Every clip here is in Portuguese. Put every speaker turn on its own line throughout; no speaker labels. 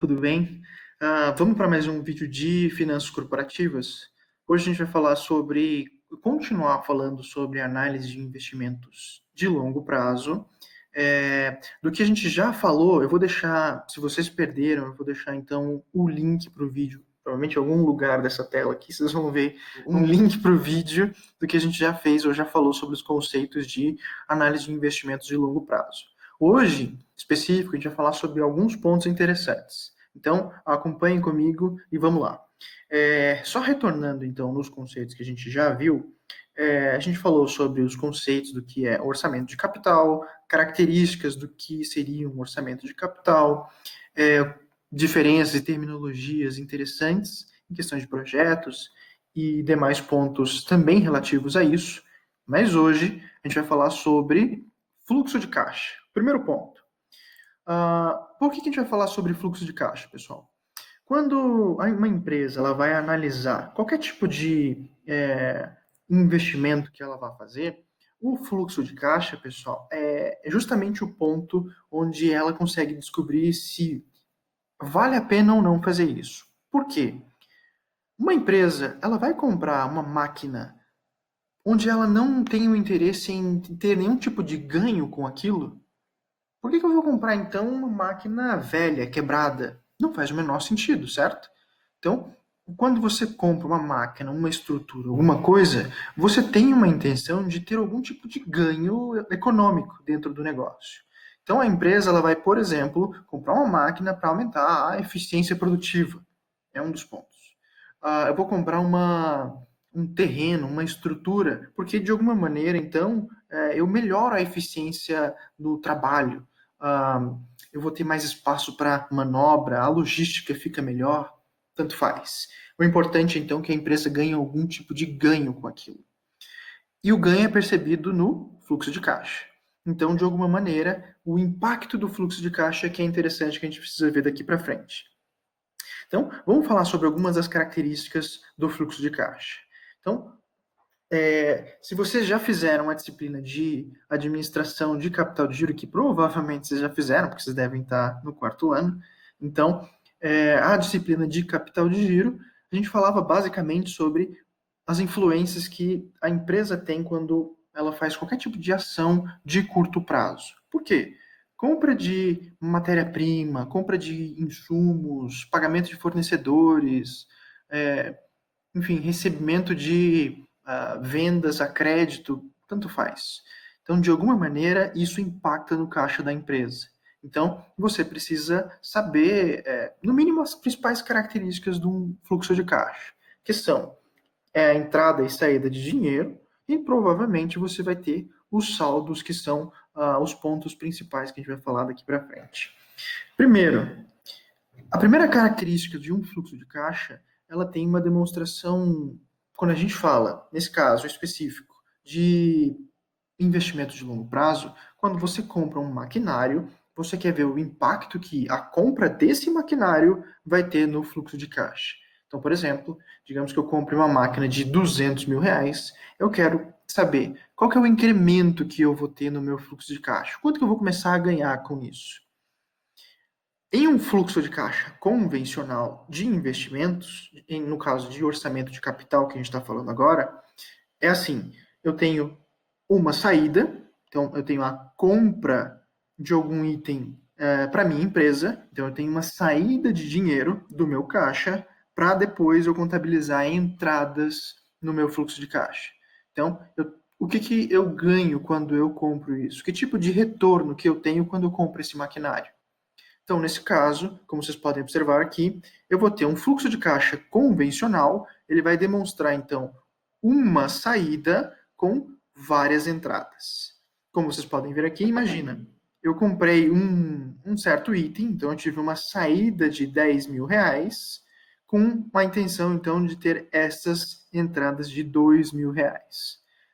Tudo bem? Vamos para mais um vídeo de finanças corporativas. Hoje a gente vai continuar falando sobre análise de investimentos de longo prazo. Do que a gente já falou, eu vou deixar, se vocês perderam, eu vou deixar então o link para o vídeo. Provavelmente em algum lugar dessa tela aqui, vocês vão ver um link para o vídeo do que a gente já fez ou já falou sobre os conceitos de análise de investimentos de longo prazo. Hoje, específico, a gente vai falar sobre alguns pontos interessantes. Então, acompanhem comigo e vamos lá. Só retornando, então, nos conceitos que a gente já viu, a gente falou sobre os conceitos do que é orçamento de capital, características do que seria um orçamento de capital, diferenças e terminologias interessantes em questões de projetos e demais pontos também relativos a isso. Mas hoje a gente vai falar sobre fluxo de caixa. Primeiro ponto. Por que a gente vai falar sobre fluxo de caixa, pessoal? Quando uma empresa ela vai analisar qualquer tipo de investimento que ela vai fazer, o fluxo de caixa, pessoal, é justamente o ponto onde ela consegue descobrir se vale a pena ou não fazer isso. Por quê? Uma empresa ela vai comprar uma máquina onde ela não tem o interesse em ter nenhum tipo de ganho com aquilo. Por que eu vou comprar então uma máquina velha, quebrada? Não faz o menor sentido, certo? Então, quando você compra uma máquina, uma estrutura, alguma coisa, você tem uma intenção de ter algum tipo de ganho econômico dentro do negócio. Então, a empresa ela vai, por exemplo, comprar uma máquina para aumentar a eficiência produtiva. É um dos pontos. Eu vou comprar um terreno, uma estrutura, porque de alguma maneira, então, eu melhoro a eficiência do trabalho. Eu vou ter mais espaço para manobra, a logística fica melhor, tanto faz. O importante, então, é que a empresa ganhe algum tipo de ganho com aquilo. E o ganho é percebido no fluxo de caixa. Então, de alguma maneira, o impacto do fluxo de caixa é que é interessante que a gente precisa ver daqui para frente. Então, vamos falar sobre algumas das características do fluxo de caixa. Então, se vocês já fizeram a disciplina de administração de capital de giro, que provavelmente vocês já fizeram, porque vocês devem estar no quarto ano, então, a disciplina de capital de giro, a gente falava basicamente sobre as influências que a empresa tem quando ela faz qualquer tipo de ação de curto prazo. Por quê? Compra de matéria-prima, compra de insumos, pagamento de fornecedores, enfim, recebimento de vendas a crédito, tanto faz. Então, de alguma maneira, isso impacta no caixa da empresa. Então, você precisa saber, no mínimo, as principais características de um fluxo de caixa, que são a entrada e saída de dinheiro, e provavelmente você vai ter os saldos, que são os pontos principais que a gente vai falar daqui para frente. Primeiro, a primeira característica de um fluxo de caixa, ela tem uma demonstração, quando a gente fala, nesse caso específico, de investimento de longo prazo, quando você compra um maquinário, você quer ver o impacto que a compra desse maquinário vai ter no fluxo de caixa. Então, por exemplo, digamos que eu compre uma máquina de R$ 200.000, eu quero saber qual que é o incremento que eu vou ter no meu fluxo de caixa, quanto que eu vou começar a ganhar com isso. Em um fluxo de caixa convencional de investimentos, no caso de orçamento de capital que a gente está falando agora, é assim: eu tenho uma saída, então eu tenho a compra de algum item para minha empresa, então eu tenho uma saída de dinheiro do meu caixa para depois eu contabilizar entradas no meu fluxo de caixa. Então, o que eu ganho quando eu compro isso? Que tipo de retorno que eu tenho quando eu compro esse maquinário? Então, nesse caso, como vocês podem observar aqui, eu vou ter um fluxo de caixa convencional, ele vai demonstrar, então, uma saída com várias entradas. Como vocês podem ver aqui, imagina, eu comprei um certo item, então eu tive uma saída de R$ 10.000, com a intenção, então, de ter essas entradas de R$ 2.000.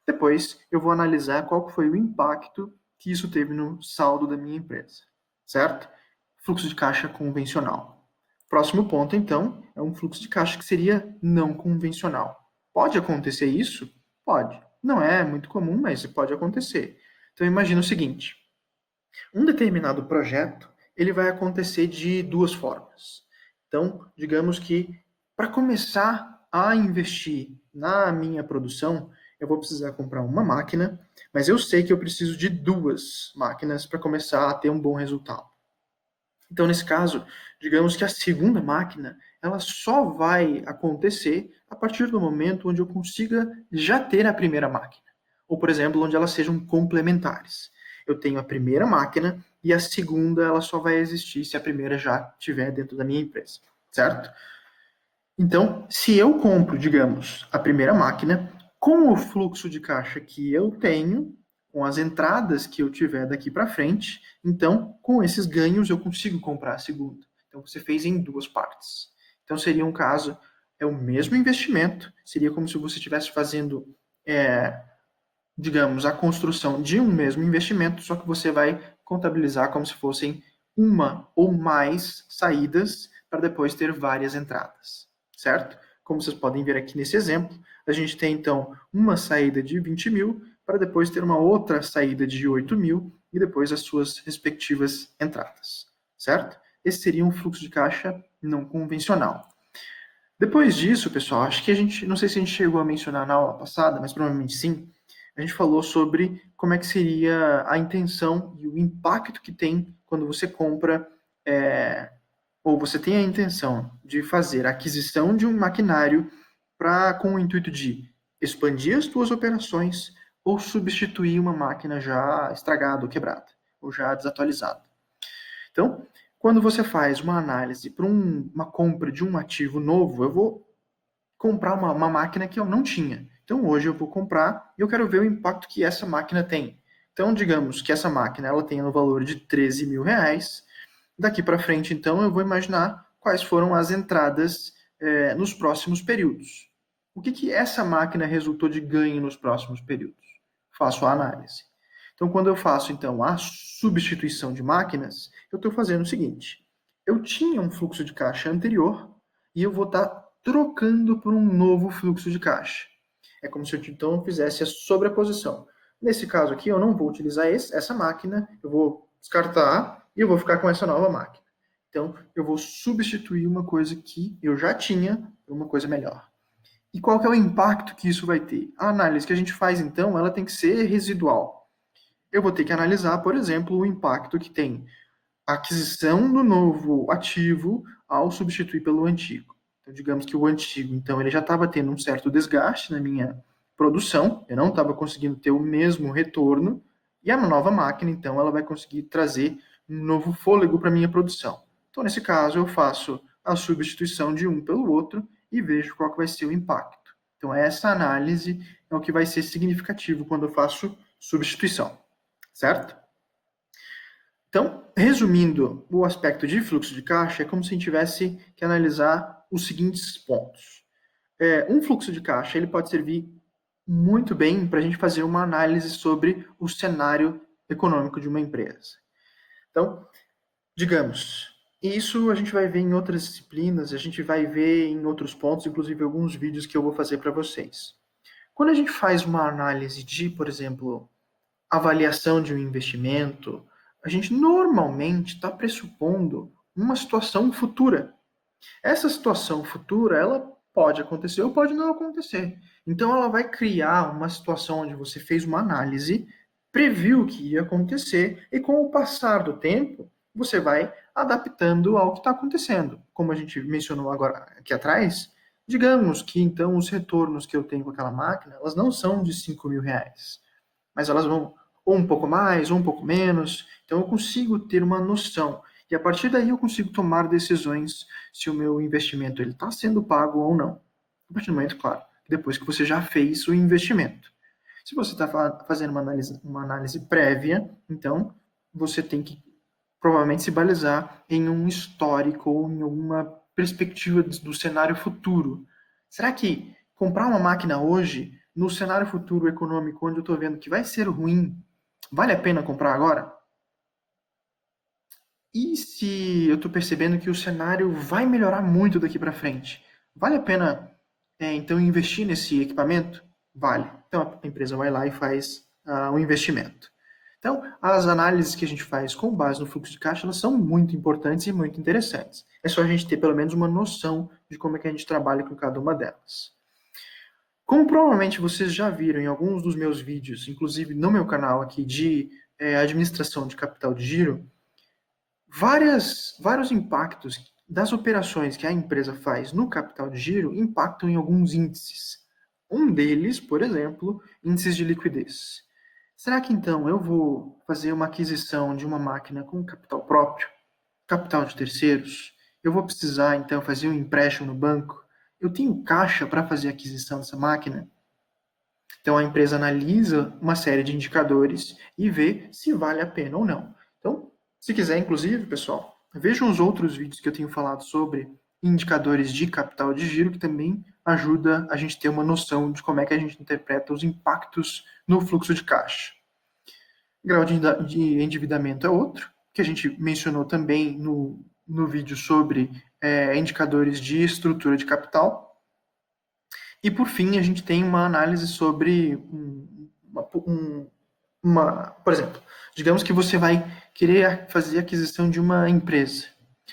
Depois, eu vou analisar qual foi o impacto que isso teve no saldo da minha empresa, certo? Fluxo de caixa convencional. Próximo ponto, então, é um fluxo de caixa que seria não convencional. Pode acontecer isso? Pode. Não é muito comum, mas pode acontecer. Então, imagina o seguinte: um determinado projeto ele vai acontecer de duas formas. Então, digamos que para começar a investir na minha produção, eu vou precisar comprar uma máquina, mas eu sei que eu preciso de duas máquinas para começar a ter um bom resultado. Então, nesse caso, digamos que a segunda máquina, ela só vai acontecer a partir do momento onde eu consiga já ter a primeira máquina. Ou, por exemplo, onde elas sejam complementares. Eu tenho a primeira máquina e a segunda ela só vai existir se a primeira já estiver dentro da minha empresa, certo? Então, se eu compro, digamos, a primeira máquina, com o fluxo de caixa que eu tenho, com as entradas que eu tiver daqui para frente, então, com esses ganhos, eu consigo comprar a segunda. Então, você fez em duas partes. Então, seria um caso, é o mesmo investimento, seria como se você estivesse fazendo, digamos, a construção de um mesmo investimento, só que você vai contabilizar como se fossem uma ou mais saídas para depois ter várias entradas, certo? Como vocês podem ver aqui nesse exemplo, a gente tem então uma saída de 20 mil para depois ter uma outra saída de 8 mil e depois as suas respectivas entradas, certo? Esse seria um fluxo de caixa não convencional. Depois disso, pessoal, acho que a gente, não sei se a gente chegou a mencionar na aula passada, mas provavelmente sim, a gente falou sobre como é que seria a intenção e o impacto que tem quando você compra, ou você tem a intenção de fazer a aquisição de um maquinário com o intuito de expandir as suas operações ou substituir uma máquina já estragada ou quebrada, ou já desatualizada. Então, quando você faz uma análise para uma compra de um ativo novo, eu vou comprar uma máquina que eu não tinha. Então, hoje eu vou comprar e eu quero ver o impacto que essa máquina tem. Então, digamos que essa máquina ela tenha no valor de 13 mil reais. Daqui para frente, então, eu vou imaginar quais foram as entradas nos próximos períodos. O que essa máquina resultou de ganho nos próximos períodos? Faço a análise. Então, quando eu faço então a substituição de máquinas, eu estou fazendo o seguinte: eu tinha um fluxo de caixa anterior e eu vou estar trocando por um novo fluxo de caixa. É como se eu então fizesse a sobreposição. Nesse caso aqui, eu não vou utilizar essa máquina, eu vou descartar e eu vou ficar com essa nova máquina. Então, eu vou substituir uma coisa que eu já tinha por uma coisa melhor. E qual que é o impacto que isso vai ter? A análise que a gente faz, então, ela tem que ser residual. Eu vou ter que analisar, por exemplo, o impacto que tem a aquisição do novo ativo ao substituir pelo antigo. Então, digamos que o antigo, então, ele já estava tendo um certo desgaste na minha produção, eu não estava conseguindo ter o mesmo retorno, e a nova máquina, então, ela vai conseguir trazer um novo fôlego para a minha produção. Então, nesse caso, eu faço a substituição de um pelo outro e vejo qual que vai ser o impacto. Então, essa análise é o que vai ser significativo quando eu faço substituição, certo? Então, resumindo, o aspecto de fluxo de caixa é como se a gente tivesse que analisar os seguintes pontos. Um fluxo de caixa ele pode servir muito bem para a gente fazer uma análise sobre o cenário econômico de uma empresa. Então, digamos, isso a gente vai ver em outras disciplinas, a gente vai ver em outros pontos, inclusive alguns vídeos que eu vou fazer para vocês. Quando a gente faz uma análise de, por exemplo, avaliação de um investimento, a gente normalmente está pressupondo uma situação futura. Essa situação futura, ela pode acontecer ou pode não acontecer. Então, ela vai criar uma situação onde você fez uma análise, previu o que ia acontecer e, com o passar do tempo, você vai adaptando ao que está acontecendo. Como a gente mencionou agora aqui atrás, digamos que então os retornos que eu tenho com aquela máquina, elas não são de 5 mil reais, mas elas vão ou um pouco mais, ou um pouco menos. Então eu consigo ter uma noção. E a partir daí eu consigo tomar decisões se o meu investimento está sendo pago ou não. A partir do momento, claro, depois que você já fez o investimento. Se você está fazendo uma análise prévia, então você tem que provavelmente se balizar em um histórico ou em alguma perspectiva do cenário futuro. Será que comprar uma máquina hoje, no cenário futuro econômico, onde eu estou vendo que vai ser ruim, vale a pena comprar agora? E se eu estou percebendo que o cenário vai melhorar muito daqui para frente? Vale a pena, então, investir nesse equipamento? Vale. Então, a empresa vai lá e faz o investimento. Então, as análises que a gente faz com base no fluxo de caixa, elas são muito importantes e muito interessantes. É só a gente ter pelo menos uma noção de como é que a gente trabalha com cada uma delas. Como provavelmente vocês já viram em alguns dos meus vídeos, inclusive no meu canal aqui de administração de capital de giro, vários impactos das operações que a empresa faz no capital de giro impactam em alguns índices. Um deles, por exemplo, índices de liquidez. Será que então eu vou fazer uma aquisição de uma máquina com capital próprio, capital de terceiros? Eu vou precisar então fazer um empréstimo no banco? Eu tenho caixa para fazer a aquisição dessa máquina? Então a empresa analisa uma série de indicadores e vê se vale a pena ou não. Então, se quiser, inclusive, pessoal, vejam os outros vídeos que eu tenho falado sobre indicadores de capital de giro, que também ajuda a gente ter uma noção de como é que a gente interpreta os impactos no fluxo de caixa. Grau de endividamento é outro, que a gente mencionou também no vídeo sobre indicadores de estrutura de capital. E, por fim, a gente tem uma análise sobre por exemplo, digamos que você vai querer fazer a aquisição de uma empresa.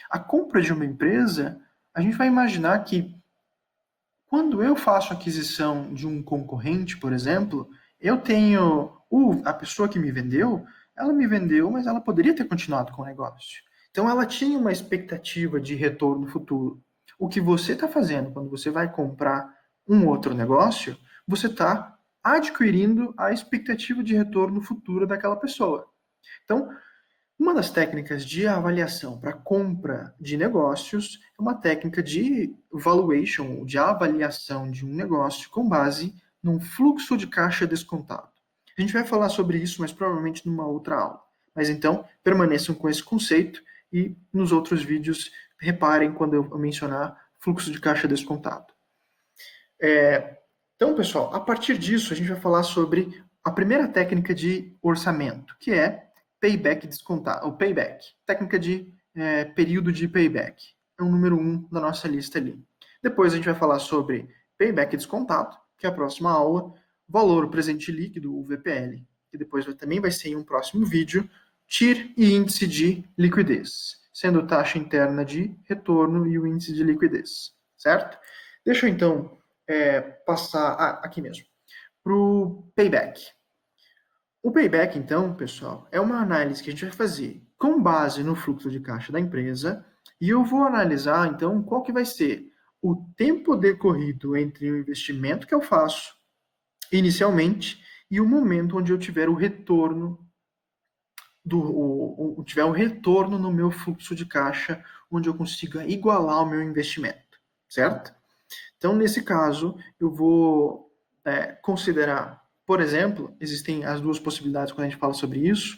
A compra de uma empresa, a gente vai imaginar que quando eu faço a aquisição de um concorrente, por exemplo, eu tenho a pessoa que me vendeu, ela me vendeu, mas ela poderia ter continuado com o negócio. Então ela tinha uma expectativa de retorno futuro. O que você está fazendo quando você vai comprar um outro negócio, você está adquirindo a expectativa de retorno futuro daquela pessoa. Então, uma das técnicas de avaliação para compra de negócios é uma técnica de valuation, de avaliação de um negócio com base num fluxo de caixa descontado. A gente vai falar sobre isso, mas provavelmente numa outra aula. Mas então, permaneçam com esse conceito e nos outros vídeos reparem quando eu mencionar fluxo de caixa descontado. Então, pessoal, a partir disso, a gente vai falar sobre a primeira técnica de orçamento, que é payback descontado, ou payback, técnica de período de payback. É o número 1 da nossa lista ali. Depois a gente vai falar sobre payback descontado, que é a próxima aula, valor presente líquido, o VPL, que depois também vai ser em um próximo vídeo, TIR e índice de liquidez, sendo taxa interna de retorno e o índice de liquidez, certo? Deixa eu então passar aqui mesmo, para o payback. O payback, então, pessoal, é uma análise que a gente vai fazer com base no fluxo de caixa da empresa e eu vou analisar, então, qual que vai ser o tempo decorrido entre o investimento que eu faço inicialmente e o momento onde eu tiver o retorno tiver um retorno no meu fluxo de caixa, onde eu consiga igualar o meu investimento, certo? Então, nesse caso, eu vou considerar, por exemplo, existem as duas possibilidades quando a gente fala sobre isso.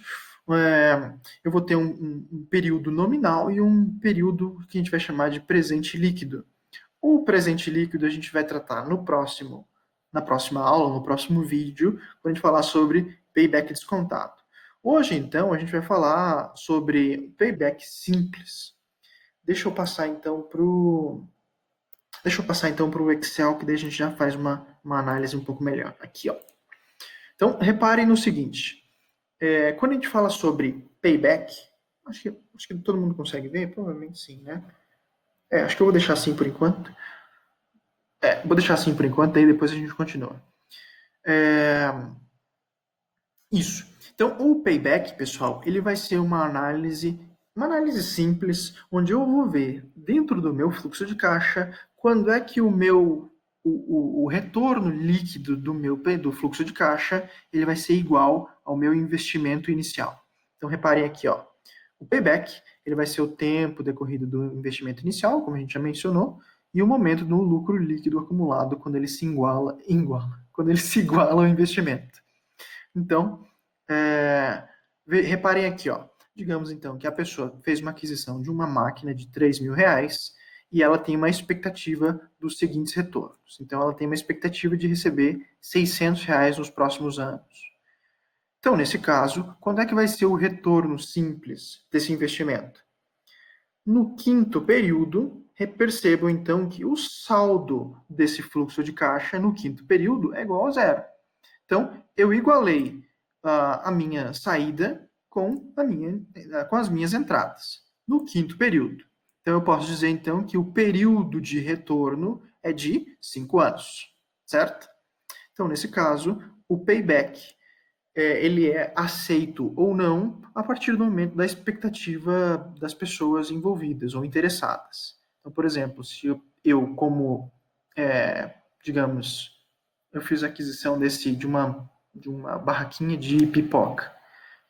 Eu vou ter um período nominal e um período que a gente vai chamar de presente líquido. O presente líquido a gente vai tratar na próxima aula, no próximo vídeo, quando a gente falar sobre payback descontado. Hoje, então, a gente vai falar sobre payback simples. Deixa eu passar então para o Excel, que daí a gente já faz uma análise um pouco melhor. Aqui, ó. Então, reparem no seguinte. Quando a gente fala sobre payback, acho que todo mundo consegue ver? Provavelmente sim, né? Acho que eu vou deixar assim por enquanto. Vou deixar assim por enquanto, daí depois a gente continua. Isso. Então, o payback, pessoal, ele vai ser uma análise simples, onde eu vou ver dentro do meu fluxo de caixa quando é que o retorno líquido do fluxo de caixa ele vai ser igual ao meu investimento inicial. Então, reparem aqui, ó, o payback ele vai ser o tempo decorrido do investimento inicial, como a gente já mencionou, e o momento do lucro líquido acumulado quando ele se quando ele se iguala ao investimento. Então, reparem aqui, ó. Digamos então que a pessoa fez uma aquisição de uma máquina de R$3.000 e ela tem uma expectativa dos seguintes retornos. Então, ela tem uma expectativa de receber R$600 nos próximos anos. Então, nesse caso, quando é que vai ser o retorno simples desse investimento? No quinto período, percebam então que o saldo desse fluxo de caixa no quinto período é igual a zero. Então, eu igualei a minha saída com as minhas entradas, no quinto período. Então, eu posso dizer, então, que o período de retorno é de 5 anos, certo? Então, nesse caso, o payback ele é aceito ou não a partir do momento da expectativa das pessoas envolvidas ou interessadas. Então, por exemplo, se eu como, digamos, eu fiz a aquisição de uma barraquinha de pipoca.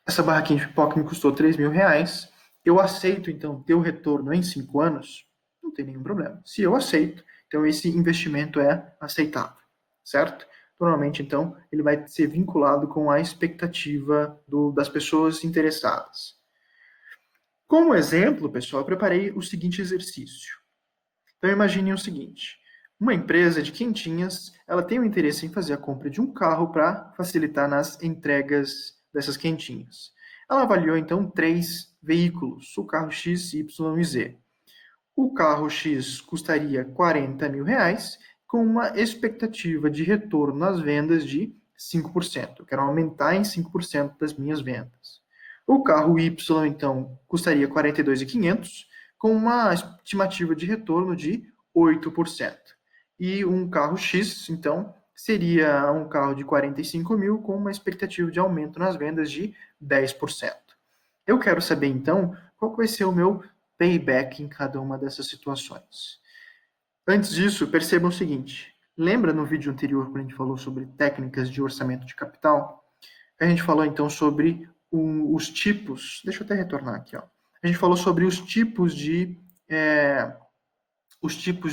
Essa barraquinha de pipoca me custou R$ 3.000. Eu aceito, então, ter o retorno em 5 anos? Não tem nenhum problema. Se eu aceito, então esse investimento é aceitável, certo? Normalmente, então, ele vai ser vinculado com a expectativa das pessoas interessadas. Como exemplo, pessoal, eu preparei o seguinte exercício. Então, imagine o seguinte. Uma empresa de quentinhas, ela tem o interesse em fazer a compra de um carro para facilitar nas entregas dessas quentinhas. Ela avaliou, então, 3 veículos, o carro X, Y e Z. O carro X custaria R$ 40.000, com uma expectativa de retorno nas vendas de 5%. Eu quero aumentar em 5% das minhas vendas. O carro Y, então, custaria R$ 42.500, com uma estimativa de retorno de 8%. E um carro X, então, seria um carro de 45 mil, com uma expectativa de aumento nas vendas de 10%. Eu quero saber, então, qual vai ser o meu payback em cada uma dessas situações. Antes disso, percebam o seguinte. Lembra no vídeo anterior, quando a gente falou sobre técnicas de orçamento de capital? A gente falou, então, sobre os tipos... Deixa eu até retornar aqui. Ó. A gente falou sobre os tipos de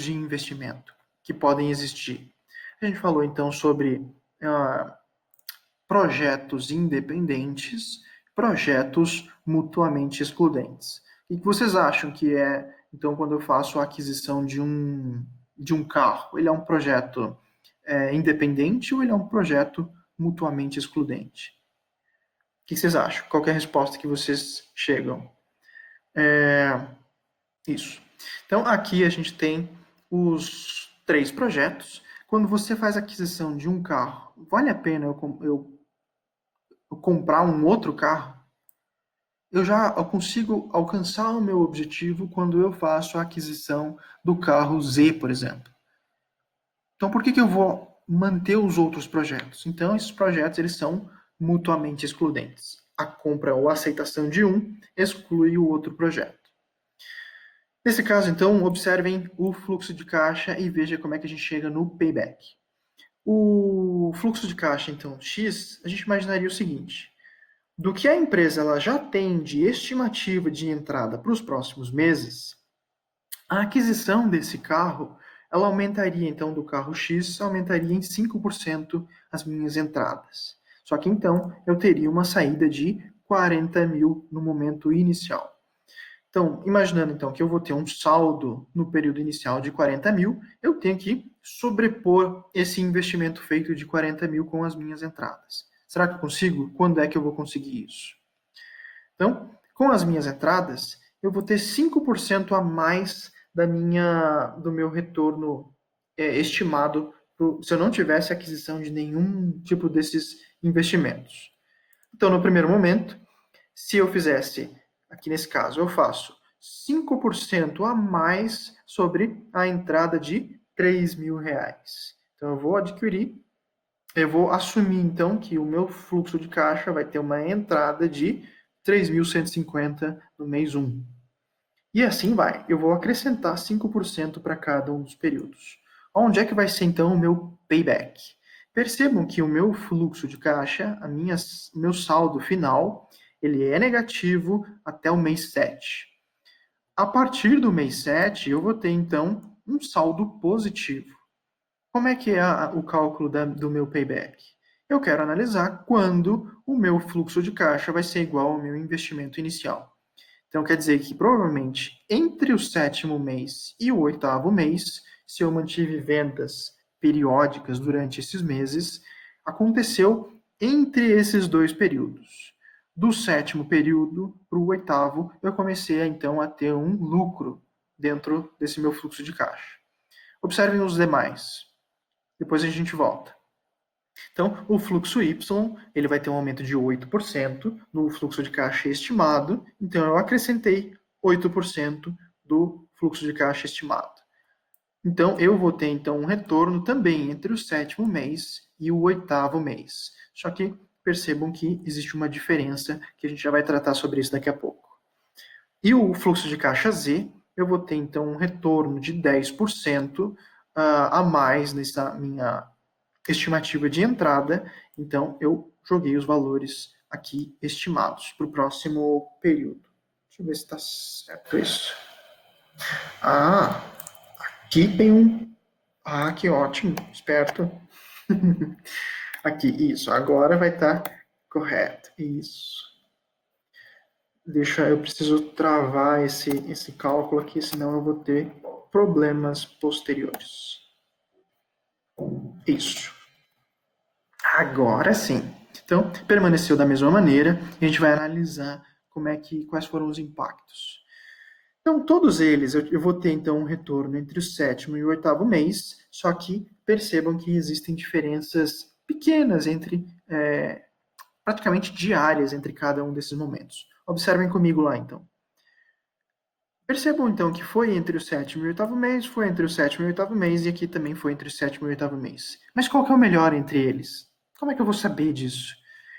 investimento que podem existir. A gente falou, então, sobre projetos independentes, projetos mutuamente excludentes. O que vocês acham que é, então, quando eu faço a aquisição de um carro? Ele é um projeto independente ou ele é um projeto mutuamente excludente? O que vocês acham? Qual é a resposta que vocês chegam? Isso. Então, aqui a gente tem os 3 projetos. Quando você faz a aquisição de um carro, vale a pena eu comprar um outro carro? Eu consigo alcançar o meu objetivo quando eu faço a aquisição do carro Z, por exemplo. Então, por que eu vou manter os outros projetos? Então, esses projetos eles são mutuamente excludentes. A compra ou a aceitação de um exclui o outro projeto. Nesse caso, então, observem o fluxo de caixa e veja como é que a gente chega no payback. O fluxo de caixa, então, X, a gente imaginaria o seguinte: do que a empresa ela já tem de estimativa de entrada para os próximos meses, a aquisição desse carro, ela aumentaria, então, do carro X, aumentaria em 5% as minhas entradas. Só que, então, eu teria uma saída de 40 mil no momento inicial. Então, imaginando então que eu vou ter um saldo no período inicial de 40 mil, eu tenho que sobrepor esse investimento feito de 40 mil com as minhas entradas. Será que eu consigo? Quando é que eu vou conseguir isso? Então, com as minhas entradas, eu vou ter 5% a mais do meu retorno estimado se eu não tivesse aquisição de nenhum tipo desses investimentos. Então, no primeiro momento, se eu fizesse, aqui nesse caso, eu faço 5% a mais sobre a entrada de R$ 3.000. Então, eu vou assumir, então, que o meu fluxo de caixa vai ter uma entrada de 3.150 no mês 1. E assim vai. Eu vou acrescentar 5% para cada um dos períodos. Onde é que vai ser, então, o meu payback? Percebam que o meu fluxo de caixa, meu saldo final, ele é negativo até o mês 7. A partir do mês 7, eu vou ter, então, um saldo positivo. Como é que é o cálculo do meu payback? Eu quero analisar quando o meu fluxo de caixa vai ser igual ao meu investimento inicial. Então, quer dizer que provavelmente entre o 7º mês e o 8º mês, se eu mantive vendas periódicas durante esses meses, aconteceu entre esses 2 períodos. Do 7º período para o 8º, eu comecei então a ter um lucro dentro desse meu fluxo de caixa. Observem os demais. Depois a gente volta. Então, o fluxo Y, ele vai ter um aumento de 8% no fluxo de caixa estimado. Então, eu acrescentei 8% do fluxo de caixa estimado. Então, eu vou ter, então, um retorno também entre o 7º mês e o 8º mês. Só que percebam que existe uma diferença, que a gente já vai tratar sobre isso daqui a pouco. E o fluxo de caixa Z, eu vou ter, então, um retorno de 10% a mais nessa minha estimativa de entrada. Então, eu joguei os valores aqui estimados para o próximo período. Deixa eu ver se está certo isso. Aqui tem um... que ótimo, esperto. Aqui, isso. Agora vai estar correto. Isso. Eu preciso travar esse cálculo aqui, senão eu vou ter problemas posteriores. Isso. Agora sim. Então, permaneceu da mesma maneira, e a gente vai analisar quais foram os impactos. Então, todos eles, eu vou ter então um retorno entre o 7º e o 8º mês, só que percebam que existem diferenças pequenas praticamente diárias entre cada um desses momentos. Observem comigo lá, então. Percebam, então, que foi entre o 7º e o 8º mês, foi entre o 7º e o 8º mês, e aqui também foi entre o 7º e o 8º mês. Mas qual que é o melhor entre eles? Como é que eu vou saber disso?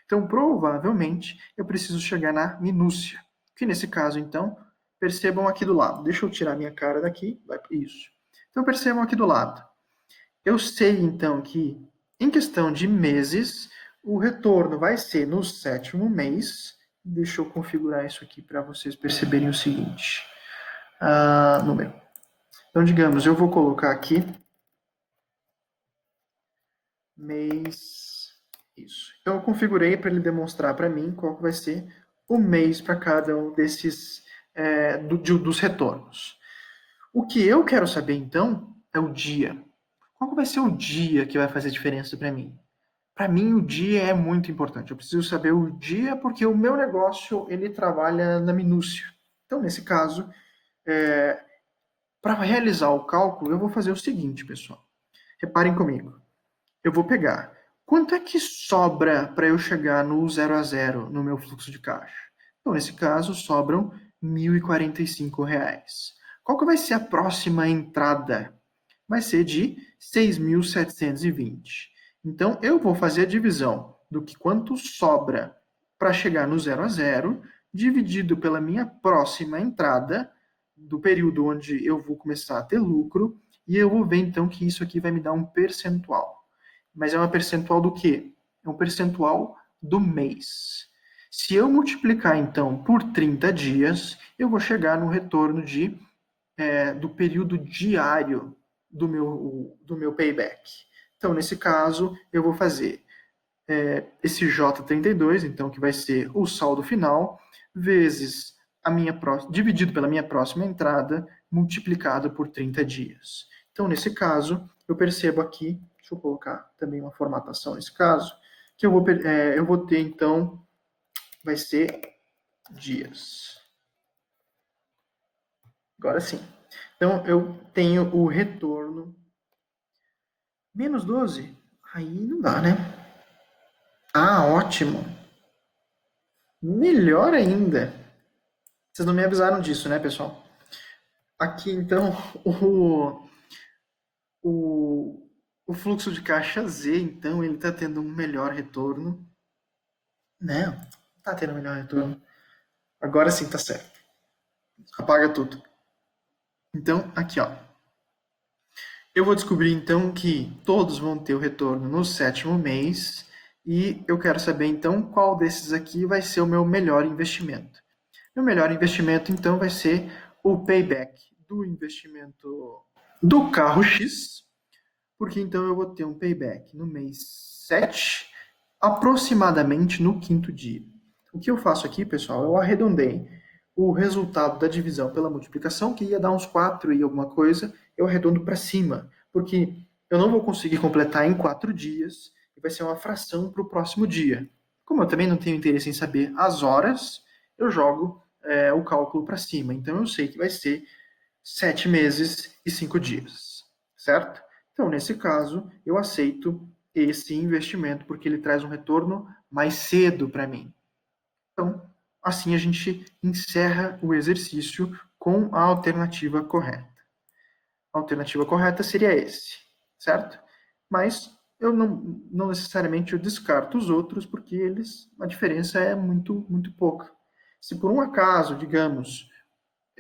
Então, provavelmente, eu preciso chegar na minúcia, que nesse caso, então, percebam aqui do lado. Deixa eu tirar minha cara daqui, vai para isso. Então, percebam aqui do lado. Eu sei, então, que em questão de meses, o retorno vai ser no 7º mês. Deixa eu configurar isso aqui para vocês perceberem o seguinte. Número. Então, digamos, eu vou colocar aqui mês. Isso. Então, eu configurei para ele demonstrar para mim qual vai ser o mês para cada um desses dos retornos. O que eu quero saber, então, é o dia. Qual vai ser o dia que vai fazer diferença para mim? Para mim, o dia é muito importante. Eu preciso saber o dia porque o meu negócio ele trabalha na minúcia. Então, nesse caso, para realizar o cálculo, eu vou fazer o seguinte, pessoal. Reparem comigo. Eu vou pegar quanto é que sobra para eu chegar no 0 a 0 no meu fluxo de caixa. Então, nesse caso, sobram R$ 1.045. Qual que vai ser a próxima entrada? Vai ser de 6.720. Então, eu vou fazer a divisão do que quanto sobra para chegar no 0 a 0, dividido pela minha próxima entrada, do período onde eu vou começar a ter lucro, e eu vou ver então que isso aqui vai me dar um percentual. Mas é um percentual do quê? É um percentual do mês. Se eu multiplicar então por 30 dias, eu vou chegar no retorno do período diário do meu payback. Então, nesse caso, eu vou fazer esse J32, então, que vai ser o saldo final, vezes dividido pela minha próxima entrada, multiplicado por 30 dias. Então, nesse caso, eu percebo aqui, deixa eu colocar também uma formatação nesse caso, que eu vou ter, então, vai ser dias. Agora sim. Então, eu tenho o retorno menos 12. Aí não dá, né? Ótimo. Melhor ainda. Vocês não me avisaram disso, né, pessoal? Aqui, então, o fluxo de caixa Z, então, ele está tendo um melhor retorno. Não está tendo um melhor retorno. Agora sim tá certo. Apaga tudo. Então, aqui, ó. Eu vou descobrir, então, que todos vão ter o retorno no 7º mês e eu quero saber, então, qual desses aqui vai ser o meu melhor investimento. Meu melhor investimento, então, vai ser o payback do investimento do carro X, porque, então, eu vou ter um payback no mês 7, aproximadamente no 5º dia. O que eu faço aqui, pessoal, eu arredondei o resultado da divisão pela multiplicação, que ia dar uns 4 e alguma coisa, eu arredondo para cima, porque eu não vou conseguir completar em 4 dias, e vai ser uma fração para o próximo dia. Como eu também não tenho interesse em saber as horas, eu jogo o cálculo para cima. Então eu sei que vai ser 7 meses e 5 dias, certo? Então, nesse caso, eu aceito esse investimento, porque ele traz um retorno mais cedo para mim. Então, assim a gente encerra o exercício com a alternativa correta. A alternativa correta seria esse, certo? Mas eu não necessariamente eu descarto os outros, porque a diferença é muito pouca. Se por um acaso, digamos,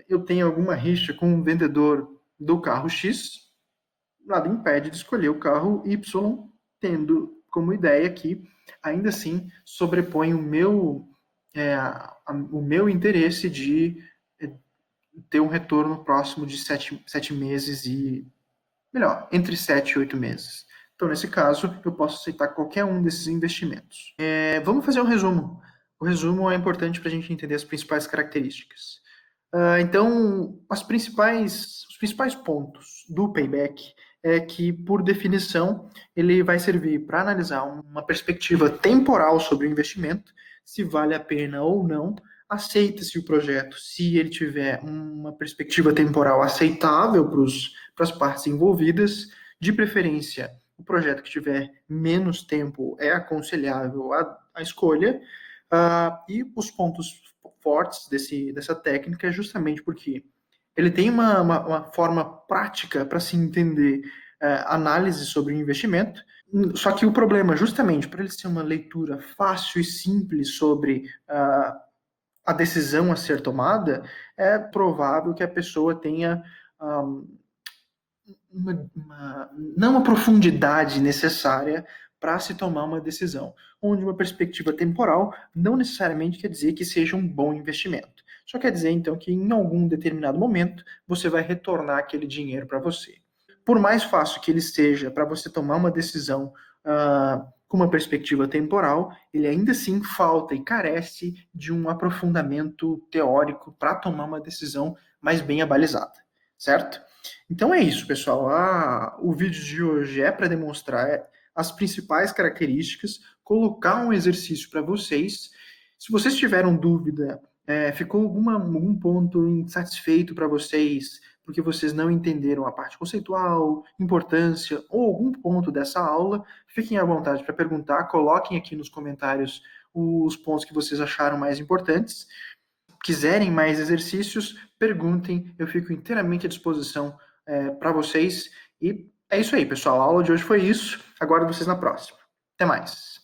eu tenho alguma rixa com um vendedor do carro X, nada impede de escolher o carro Y, tendo como ideia que ainda assim sobrepõe o meu interesse de ter um retorno próximo de 7 meses e, melhor, entre 7 e 8 meses. Então, nesse caso, eu posso aceitar qualquer um desses investimentos. Vamos fazer um resumo. O resumo é importante para a gente entender as principais características. Então, os principais pontos do payback é que, por definição, ele vai servir para analisar uma perspectiva temporal sobre o investimento, se vale a pena ou não, aceita-se o projeto se ele tiver uma perspectiva temporal aceitável para as partes envolvidas, de preferência, o projeto que tiver menos tempo é aconselhável a escolha, e os pontos fortes dessa técnica é justamente porque ele tem uma forma prática para se entender análise sobre o investimento, só que o problema, justamente por ele ser uma leitura fácil e simples sobre a decisão a ser tomada, é provável que a pessoa tenha não a profundidade necessária para se tomar uma decisão, onde uma perspectiva temporal não necessariamente quer dizer que seja um bom investimento. Só quer dizer, então, que em algum determinado momento você vai retornar aquele dinheiro para você. Por mais fácil que ele seja para você tomar uma decisão com uma perspectiva temporal, ele ainda assim falta e carece de um aprofundamento teórico para tomar uma decisão mais bem abalizada, certo? Então é isso, pessoal. O vídeo de hoje é para demonstrar as principais características, colocar um exercício para vocês. Se vocês tiveram dúvida, ficou algum ponto insatisfeito para vocês, porque vocês não entenderam a parte conceitual, importância ou algum ponto dessa aula, fiquem à vontade para perguntar, coloquem aqui nos comentários os pontos que vocês acharam mais importantes. Quiserem mais exercícios, perguntem, eu fico inteiramente à disposição para vocês. E é isso aí, pessoal. A aula de hoje foi isso. Aguardo vocês na próxima. Até mais.